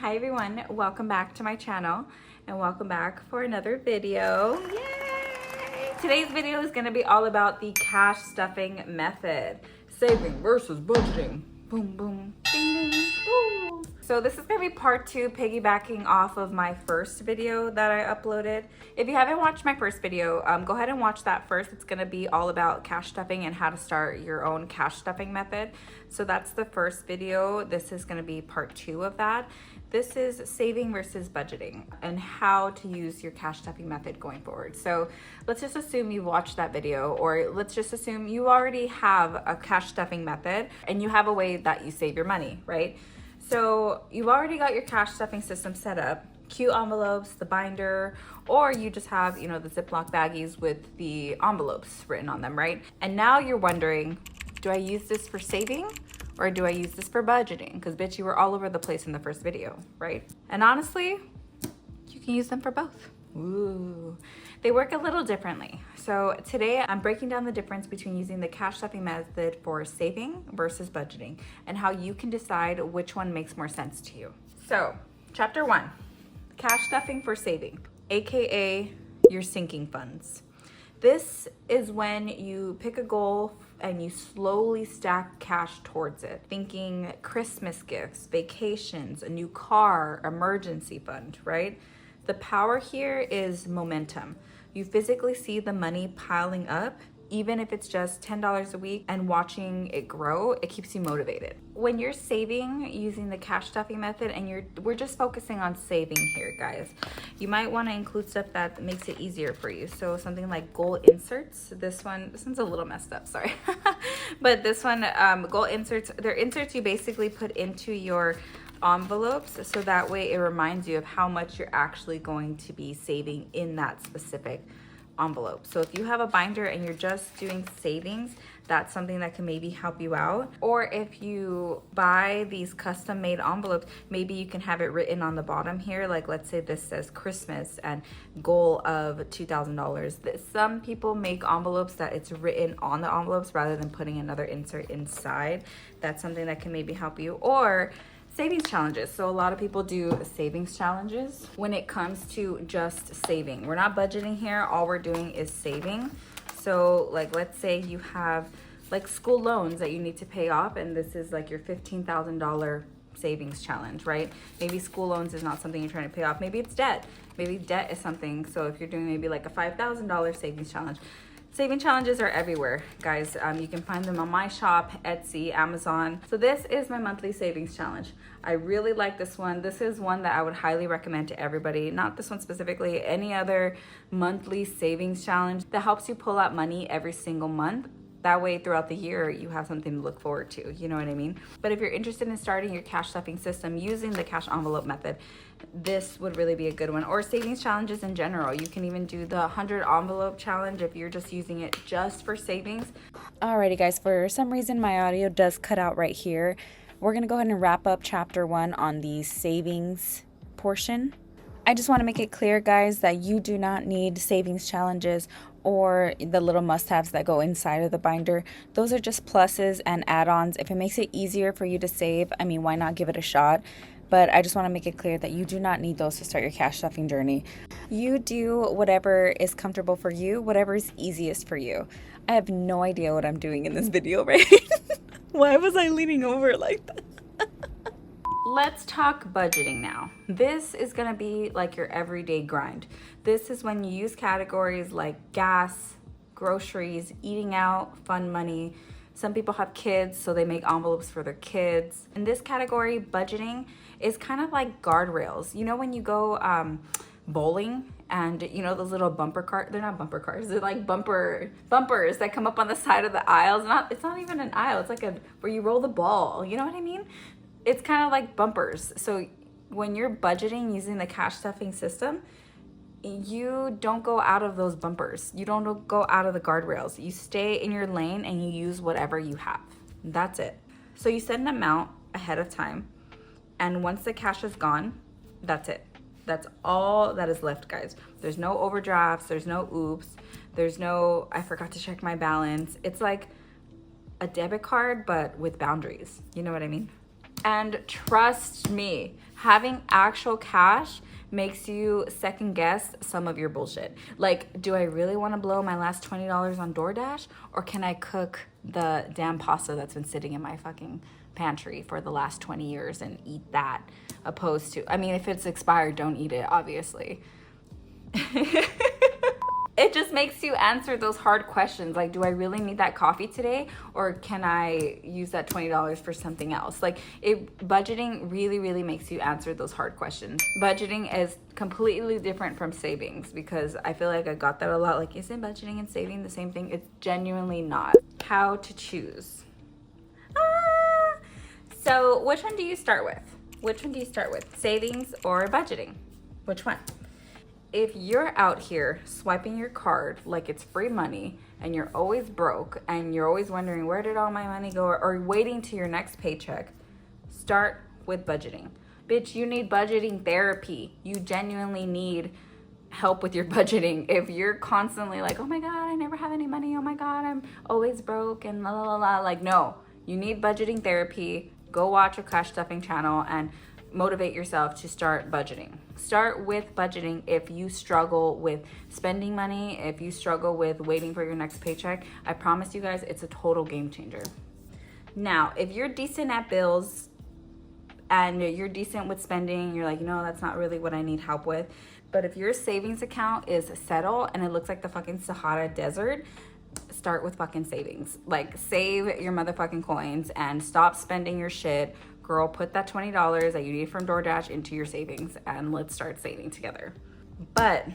Hi everyone, welcome back to my channel and welcome back for another video. Yay! Today's video is going to be all about the cash stuffing method. Saving versus budgeting. Boom, boom, ding, ding, boom. So this is going to be part 2, piggybacking off of my first video that I uploaded. If you haven't watched my first video, go ahead and watch that first. It's going to be all about cash stuffing and how to start your own cash stuffing method. So that's the first video. This is going to be part 2 of that. This is saving versus budgeting and how to use your cash stuffing method going forward. So let's just assume you watched that video, or let's just assume you already have a cash stuffing method and you have a way that you save your money, right? So you've already got your cash stuffing system set up, cute envelopes, the binder, or you just have, you know, the Ziploc baggies with the envelopes written on them, right? And now you're wondering, do I use this for saving? Or do I use this for budgeting? Because bitch, you were all over the place in the first video, right? And honestly, you can use them for both. Ooh. They work a little differently. So today I'm breaking down the difference between using the cash stuffing method for saving versus budgeting and how you can decide which one makes more sense to you. So chapter 1, cash stuffing for saving, AKA your sinking funds. This is when you pick a goal and you slowly stack cash towards it, thinking Christmas gifts, vacations, a new car, emergency fund, right? The power here is momentum. You physically see the money piling up, even if it's just $10 a week, and watching it grow, it keeps you motivated. When you're saving using the cash stuffing method, and we're just focusing on saving here, guys, you might want to include stuff that makes it easier for you. So something like goal inserts. This one's a little messed up, sorry. But this one, goal inserts, they're inserts you basically put into your envelopes, so that way it reminds you of how much you're actually going to be saving in that specific envelope. So if you have a binder and you're just doing savings, that's something that can maybe help you out. Or if you buy these custom made envelopes, maybe you can have it written on the bottom here. Like let's say this says Christmas and goal of $2,000. Some people make envelopes that it's written on the envelopes rather than putting another insert inside. That's something that can maybe help you. Or savings challenges. So a lot of people do savings challenges when it comes to just saving. We're not budgeting here. All we're doing is saving. So like, let's say you have like school loans that you need to pay off, and this is like your $15,000 savings challenge, right? Maybe school loans is not something you're trying to pay off. Maybe it's debt. Maybe debt is something. So if you're doing maybe like a $5,000 savings challenge, saving challenges are everywhere, guys. You can find them on my shop, Etsy, Amazon. So this is my monthly savings challenge. I really like this one. This is one that I would highly recommend to everybody. Not this one specifically, any other monthly savings challenge that helps you pull out money every single month. That way throughout the year, you have something to look forward to, you know what I mean? But if you're interested in starting your cash stuffing system using the cash envelope method, this would really be a good one. Or savings challenges in general. You can even do the 100 envelope challenge if you're just using it just for savings. Alrighty guys, for some reason my audio does cut out right here. We're gonna go ahead and wrap up chapter 1 on the savings portion. I just want to make it clear, guys, that you do not need savings challenges or the little must-haves that go inside of the binder. Those are just pluses and add-ons. If it makes it easier for you to save, I mean, why not give it a shot? But I just want to make it clear that you do not need those to start your cash stuffing journey. You do whatever is comfortable for you, whatever is easiest for you. I have no idea what I'm doing in this video, right? Why was I leaning over like that? Let's talk budgeting now. This is gonna be like your everyday grind. This is when you use categories like gas, groceries, eating out, fun money. Some people have kids, so they make envelopes for their kids. In this category, budgeting is kind of like guardrails. You know when you go bowling and you know those little bumper cars, they're not bumper cars, they're like bumpers that come up on the side of the aisles. It's not even an aisle, it's like where you roll the ball, you know what I mean? It's kind of like bumpers. So when you're budgeting using the cash stuffing system, you don't go out of those bumpers. You don't go out of the guardrails. You stay in your lane and you use whatever you have. That's it. So you set an amount ahead of time, and once the cash is gone, that's it. That's all that is left, guys. There's no overdrafts. There's no oops. There's no, I forgot to check my balance. It's like a debit card, but with boundaries. You know what I mean? And trust me, Having actual cash makes you second guess some of your bullshit. Like, do I really want to blow my last $20 on DoorDash, or can I cook the damn pasta that's been sitting in my fucking pantry for the last 20 years and eat that, opposed to, I mean, if it's expired, don't eat it, obviously. It just makes you answer those hard questions. Like, do I really need that coffee today? Or can I use that $20 for something else? Like, budgeting really, really makes you answer those hard questions. Budgeting is completely different from savings, because I feel like I got that a lot. Like, isn't budgeting and saving the same thing? It's genuinely not. How to choose. So which one do you start with? Which one do you start with? Savings or budgeting? Which one? If you're out here swiping your card like it's free money, and you're always broke, and you're always wondering, where did all my money go, or waiting to your next paycheck, start with budgeting. Bitch, you need budgeting therapy. You genuinely need help with your budgeting. If you're constantly like, oh my God, I never have any money. Oh my God, I'm always broke and la la la. Like, no, you need budgeting therapy. Go watch a cash stuffing channel and motivate yourself to start budgeting. Start with budgeting if you struggle with spending money, if you struggle with waiting for your next paycheck. I promise you guys, it's a total game changer. Now, if you're decent at bills and you're decent with spending, you're like, no, that's not really what I need help with. But if your savings account is settled and it looks like the fucking Sahara Desert, start with fucking savings. Like, save your motherfucking coins and stop spending your shit. Girl, put that $20 that you need from DoorDash into your savings, and let's start saving together. But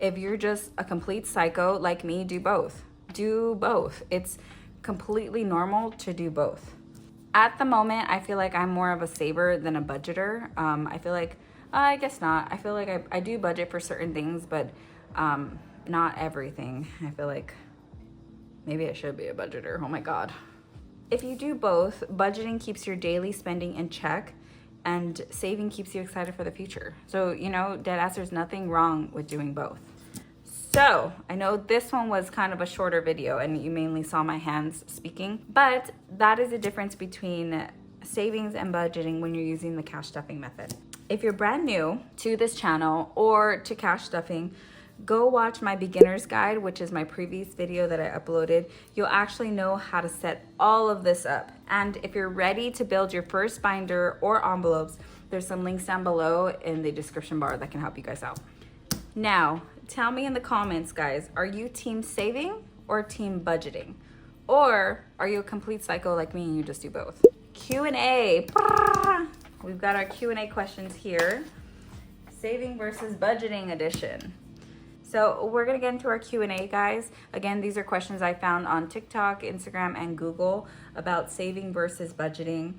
if you're just a complete psycho like me, do both. Do both. It's completely normal to do both. At the moment, I feel like I'm more of a saver than a budgeter. I feel like, I guess not. I feel like I do budget for certain things, but not everything. I feel like maybe I should be a budgeter. Oh my God. If you do both, budgeting keeps your daily spending in check, and saving keeps you excited for the future. So, you know, deadass, there's nothing wrong with doing both. So, I know this one was kind of a shorter video and you mainly saw my hands speaking, but that is the difference between savings and budgeting when you're using the cash stuffing method. If you're brand new to this channel or to cash stuffing, go watch my beginner's guide, which is my previous video that I uploaded. You'll actually know how to set all of this up. And if you're ready to build your first binder or envelopes, there's some links down below in the description bar that can help you guys out. Now, tell me in the comments, guys, are you team saving or team budgeting? Or are you a complete psycho like me and you just do both? Q&A. We've got our Q&A questions here. Saving versus budgeting edition. So we're gonna get into our Q&A, guys. Again, these are questions I found on TikTok, Instagram, and Google about saving versus budgeting.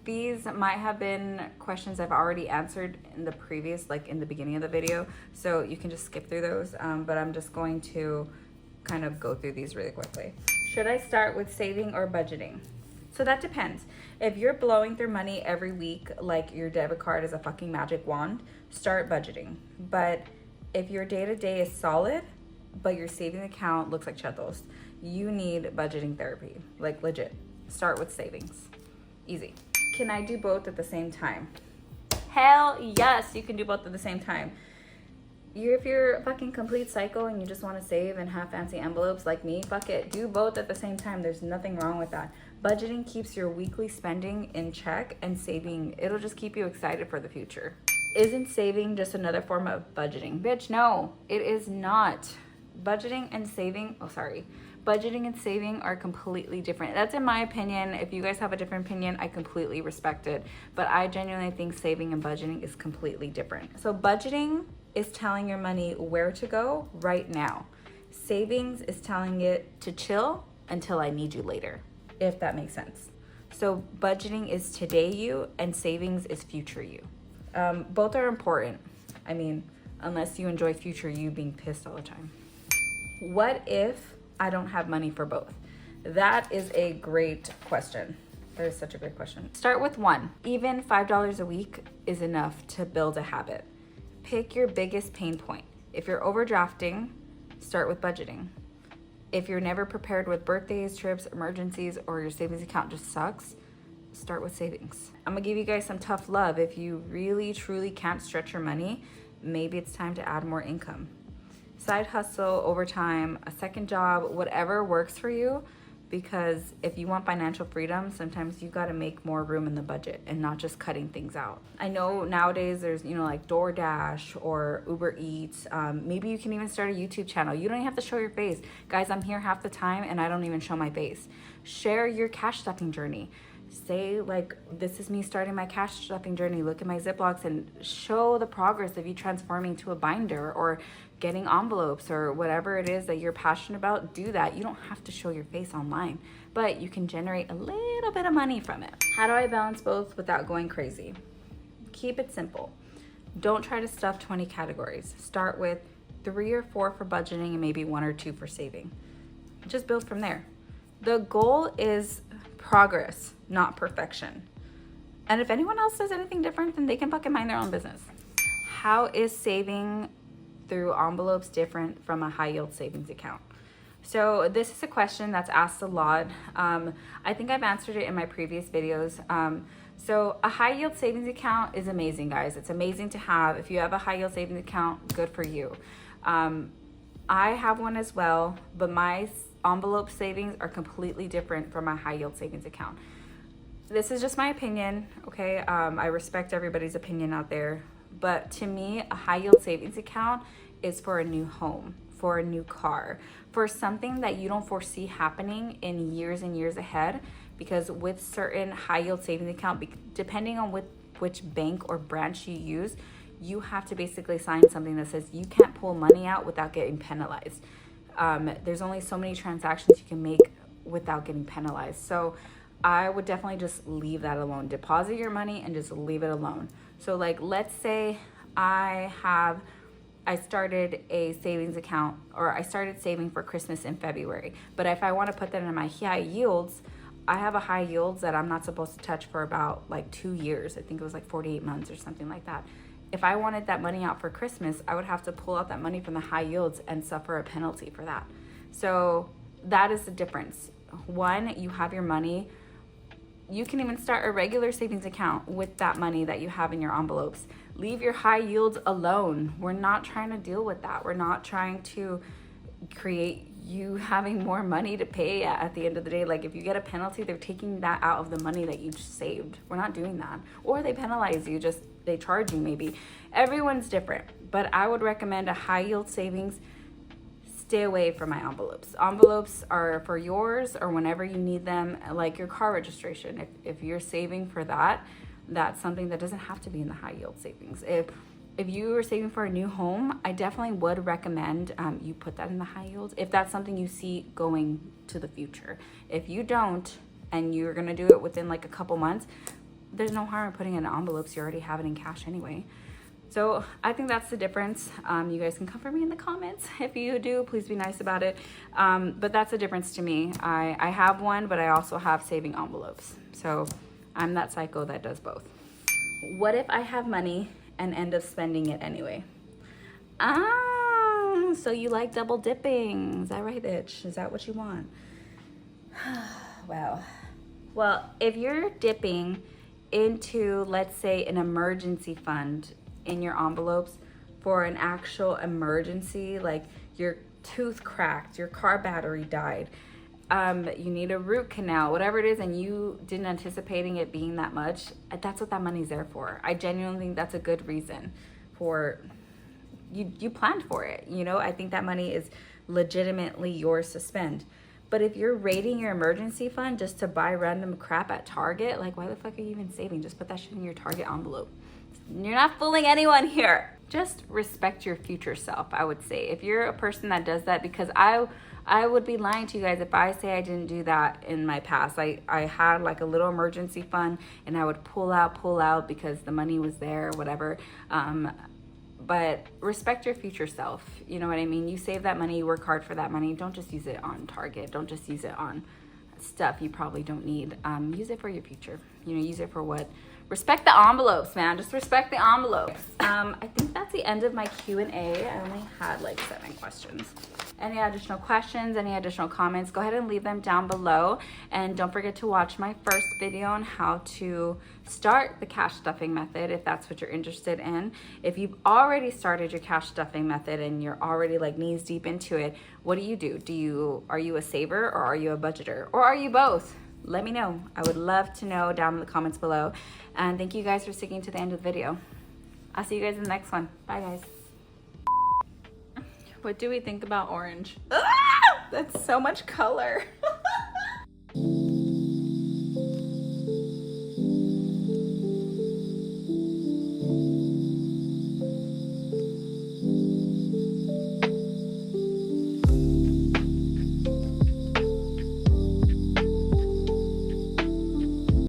These might have been questions I've already answered in the previous, like in the beginning of the video, so you can just skip through those, but I'm just going to kind of go through these really quickly. Should I start with saving or budgeting? So that depends. If you're blowing through money every week, like your debit card is a fucking magic wand, start budgeting. But if your day-to-day is solid, but your saving account looks like chetos, you need budgeting therapy, like legit. Start with savings. Easy. Can I do both at the same time? Hell yes, you can do both at the same time. If you're a fucking complete psycho and you just want to save and have fancy envelopes like me, fuck it. Do both at the same time. There's nothing wrong with that. Budgeting keeps your weekly spending in check, and saving, it'll just keep you excited for the future. Isn't saving just another form of budgeting? Bitch, no, it is not. Budgeting and saving are completely different. That's in my opinion. If you guys have a different opinion, I completely respect it. But I genuinely think saving and budgeting is completely different. So budgeting is telling your money where to go right now. Savings is telling it to chill until I need you later, if that makes sense. So budgeting is today you, and savings is future you. Both are important. I mean, unless you enjoy future you being pissed all the time. What if I don't have money for both? That is a great question. That is such a great question. Start with one. Even $5 a week is enough to build a habit. Pick your biggest pain point. If you're overdrafting, start with budgeting. If you're never prepared with birthdays, trips, emergencies, or your savings account just sucks, start with savings. I'm gonna give you guys some tough love. If you really truly can't stretch your money, maybe it's time to add more income. Side hustle, overtime, a second job, whatever works for you. Because if you want financial freedom, sometimes you gotta make more room in the budget and not just cutting things out. I know nowadays there's, like DoorDash or Uber Eats. Maybe you can even start a YouTube channel. You don't even have to show your face. Guys, I'm here half the time and I don't even show my face. Share your cash stuffing journey. Say like, this is me starting my cash stuffing journey. Look at my Ziplocs and show the progress of you transforming to a binder or getting envelopes or whatever it is that you're passionate about. Do that. You don't have to show your face online, but you can generate a little bit of money from it. How do I balance both without going crazy? Keep it simple. Don't try to stuff 20 categories. Start with 3 or 4 for budgeting and maybe 1 or 2 for saving. Just build from there. The goal is progress, not perfection. And if anyone else says anything different, then they can fucking mind their own business. How is saving through envelopes different from a high yield savings account? So this is a question that's asked a lot. I think I've answered it in my previous videos. So a high yield savings account is amazing, guys. It's amazing to have. If you have a high yield savings account, good for you. I have one as well, but my envelope savings are completely different from my high yield savings account. This is just my opinion, okay? I respect everybody's opinion out there, but to me, a high yield savings account is for a new home, for a new car, for something that you don't foresee happening in years and years ahead. Because with certain high yield savings account, depending on which bank or branch you use, you have to basically sign something that says you can't pull money out without getting penalized. There's only so many transactions you can make without getting penalized. So I would definitely just leave that alone. Deposit your money and just leave it alone. So like, let's say I started a savings account, or I started saving for Christmas in February. But if I want to put that in my high yields, I have a high yields that I'm not supposed to touch for about like 2 years. I think it was like 48 months or something like that. If I wanted that money out for Christmas, I would have to pull out that money from the high yields and suffer a penalty for that. So that is the difference. One, you have your money. You can even start a regular savings account with that money that you have in your envelopes. Leave your high yields alone. We're not trying to deal with that. We're not trying to create you having more money to pay at the end of the day. Like if you get a penalty, they're taking that out of the money that you just saved. We're not doing that. Or they penalize you, just they charge you maybe. Everyone's different, but I would recommend a high yield savings. Stay away from my envelopes. Envelopes are for yours or whenever you need them, like your car registration. If you're saving for that, that's something that doesn't have to be in the high yield savings. If you are saving for a new home, I definitely would recommend you put that in the high yield if that's something you see going to the future. If you don't, and you're gonna do it within like a couple months, there's no harm in putting it in envelopes. You already have it in cash anyway. So I think that's the difference. You guys can come for me in the comments. If you do, please be nice about it. But that's the difference to me. I have one, but I also have saving envelopes. So I'm that psycho that does both. What if I have money and end up spending it anyway? So you like double dipping. Is that right, bitch? Is that what you want? Wow. Well, if you're dipping into, let's say, an emergency fund in your envelopes for an actual emergency, like your tooth cracked, your car battery died, you need a root canal, whatever it is, and you didn't anticipating it being that much, that's what that money's there for. I genuinely think that's a good reason for you planned for it. I think that money is legitimately yours to spend. But if you're raiding your emergency fund just to buy random crap at Target, like why the fuck are you even saving? Just put that shit in your Target envelope. You're not fooling anyone here. Just respect your future self, I would say. If you're a person that does that, because I would be lying to you guys if I say I didn't do that in my past. I had like a little emergency fund and I would pull out because the money was there or whatever. But respect your future self. You know what I mean? You save that money, you work hard for that money. Don't just use it on Target. Don't just use it on stuff you probably don't need. Use it for your future. Use it for what respect the envelopes, man. Just respect the envelopes. I think that's the end of my Q&A. I only had like 7 questions. Any additional questions, any additional comments, go ahead and leave them down below. And don't forget to watch my first video on how to start the cash stuffing method if that's what you're interested in. If you've already started your cash stuffing method and you're already like knees deep into it, what do? Are you a saver or are you a budgeter? Or are you both? Let me know. I would love to know down in the comments below. And thank you guys for sticking to the end of the video. I'll see you guys in the next one. Bye guys. What do we think about orange? Ah, that's so much color.